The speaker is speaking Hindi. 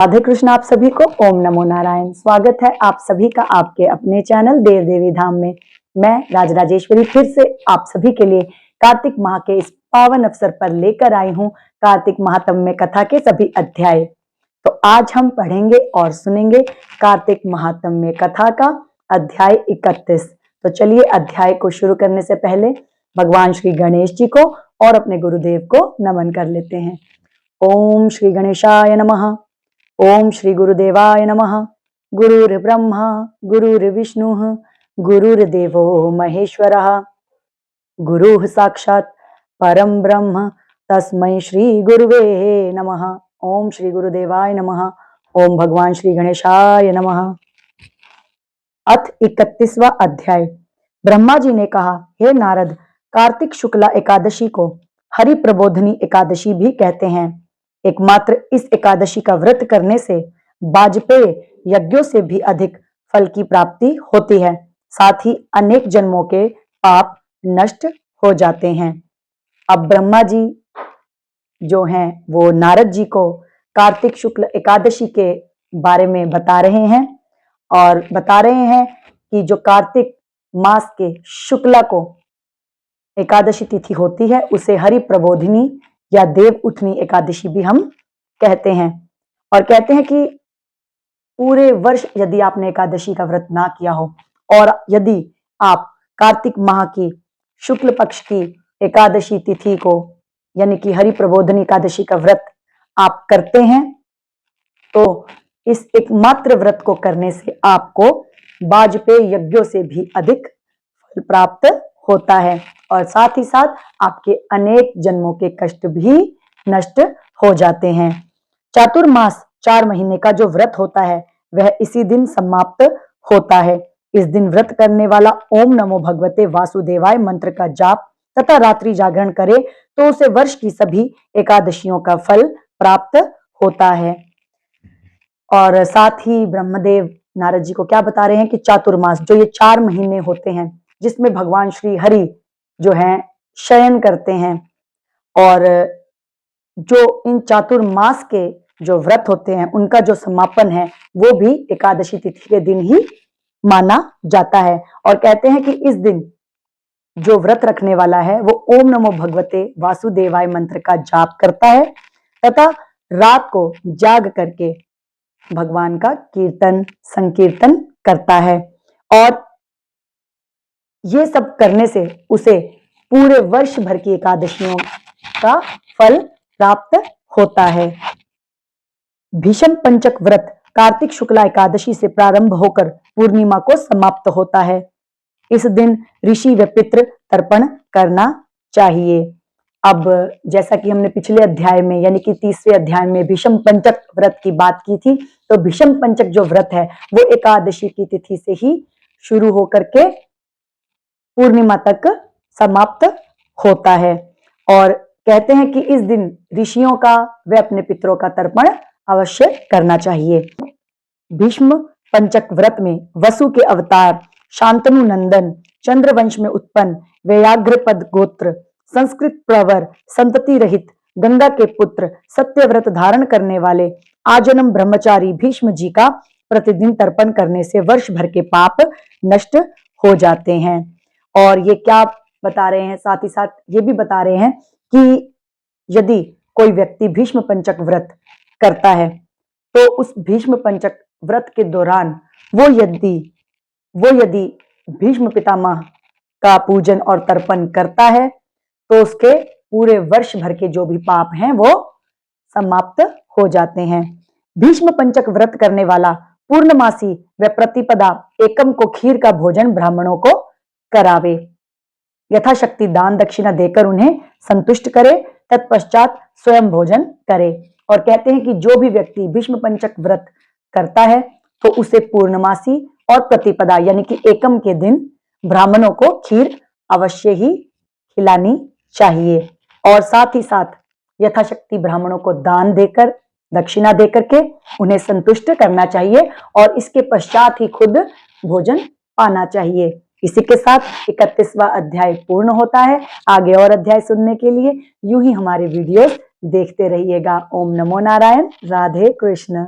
राधे कृष्ण। आप सभी को ओम नमो नारायण। स्वागत है आप सभी का आपके अपने चैनल देव देवी धाम में। मैं राजराजेश्वरी फिर से आप सभी के लिए कार्तिक माह के इस पावन अवसर पर लेकर आई हूँ कार्तिक महात्म्य कथा के सभी अध्याय। तो आज हम पढ़ेंगे और सुनेंगे कार्तिक महात्म्य कथा का अध्याय 31। तो चलिए अध्याय को शुरू करने से पहले भगवान श्री गणेश जी को और अपने गुरुदेव को नमन कर लेते हैं। ओम श्री गणेशाय नमः। ओम श्री गुरुदेवाय नमः। गुरुर्ब्रह्मा गुरुर्विष्णुः गुरुर्देवो महेश्वरः गुरुः साक्षात् परं ब्रह्म तस्मै श्री गुरुवे नमः। ओम श्री गुरुदेवाय नमः। ओम भगवान श्री गणेशाय नमः। अथ 31वां अध्याय। ब्रह्मा जी ने कहा, हे नारद, कार्तिक शुक्ला एकादशी को हरि प्रबोधनी एकादशी भी कहते हैं। एकमात्र इस एकादशी का व्रत करने से वाजपेय यज्ञों से भी अधिक फल की प्राप्ति होती है। साथ ही अनेक जन्मों के पाप नष्ट हो जाते हैं। अब ब्रह्मा जी जो हैं वो नारद जी को कार्तिक शुक्ल एकादशी के बारे में बता रहे हैं और बता रहे हैं कि जो कार्तिक मास के शुक्ला को एकादशी तिथि होती है उसे हरि प्रबोधिनी या देव उठनी एकादशी भी हम कहते हैं। और कहते हैं कि पूरे वर्ष यदि आपने एकादशी का व्रत ना किया हो और यदि आप कार्तिक माह की शुक्ल पक्ष की एकादशी तिथि को यानी कि हरि प्रबोधनी एकादशी का व्रत आप करते हैं तो इस एकमात्र व्रत को करने से आपको वाजपेय यज्ञों से भी अधिक फल प्राप्त होता है और साथ ही साथ आपके अनेक जन्मों के कष्ट भी नष्ट हो जाते हैं। चातुर्मास 4 महीने का जो व्रत होता है वह इसी दिन समाप्त होता है। इस दिन व्रत करने वाला ओम नमो भगवते वासुदेवाय मंत्र का जाप तथा रात्रि जागरण करे तो उसे वर्ष की सभी एकादशियों का फल प्राप्त होता है। और साथ ही ब्रह्मदेव नारद जी को क्या बता रहे हैं कि चातुर्मास जो ये 4 महीने होते हैं जिसमें भगवान श्री हरि जो हैं शयन करते हैं और जो इन चातुर्मास के जो व्रत होते हैं उनका जो समापन है वो भी एकादशी तिथि के दिन ही माना जाता है। और कहते हैं कि इस दिन जो व्रत रखने वाला है वो ओम नमो भगवते वासुदेवाय मंत्र का जाप करता है तथा रात को जाग करके भगवान का कीर्तन संकीर्तन करता है और ये सब करने से उसे पूरे वर्ष भर की एकादशियों का फल प्राप्त होता है। भीष्म पंचक व्रत कार्तिक शुक्ला एकादशी से प्रारंभ होकर पूर्णिमा को समाप्त होता है। इस दिन ऋषि व पितृ तर्पण करना चाहिए। अब जैसा कि हमने पिछले अध्याय में यानी कि 30वें अध्याय में भीष्म पंचक व्रत की बात की थी तो भीष्म पंचक जो व्रत है वो एकादशी की तिथि से ही शुरू होकर के पूर्णिमा तक समाप्त होता है। और कहते हैं कि इस दिन ऋषियों का व अपने पितरों का तर्पण अवश्य करना चाहिए। भीष्म पंचक व्रत में वसु के अवतार शांतनु नंदन चंद्रवंश में उत्पन्न व्याघ्रपद गोत्र संस्कृत प्रवर संतति रहित गंगा के पुत्र सत्यव्रत धारण करने वाले आजन्म ब्रह्मचारी भीष्म जी का प्रतिदिन तर्पण करने से वर्ष भर के पाप नष्ट हो जाते हैं। और ये क्या बता रहे हैं, साथ ही साथ ये भी बता रहे हैं कि यदि कोई व्यक्ति भीष्म पंचक व्रत करता है तो उस भीष्म पंचक व्रत के दौरान वो यदि भीष्म पितामह का पूजन और तर्पण करता है तो उसके पूरे वर्ष भर के जो भी पाप हैं वो समाप्त हो जाते हैं। भीष्म पंचक व्रत करने वाला पूर्णमासी व प्रतिपदा एकम को खीर का भोजन ब्राह्मणों को करावे, यथाशक्ति दान दक्षिणा देकर उन्हें संतुष्ट करे, तत्पश्चात स्वयं भोजन करे। और कहते हैं कि जो भी व्यक्ति भीष्म पंचक व्रत करता है तो उसे पूर्णमासी और प्रतिपदा यानी कि एकम के दिन ब्राह्मणों को खीर अवश्य ही खिलानी चाहिए और साथ ही साथ यथाशक्ति ब्राह्मणों को दान देकर दक्षिणा देकर के उन्हें संतुष्ट करना चाहिए और इसके पश्चात ही खुद भोजन पाना चाहिए। इसी के साथ 31वां अध्याय पूर्ण होता है। आगे और अध्याय सुनने के लिए यूं ही हमारे वीडियोस देखते रहिएगा। ओम नमो नारायण। राधे कृष्ण।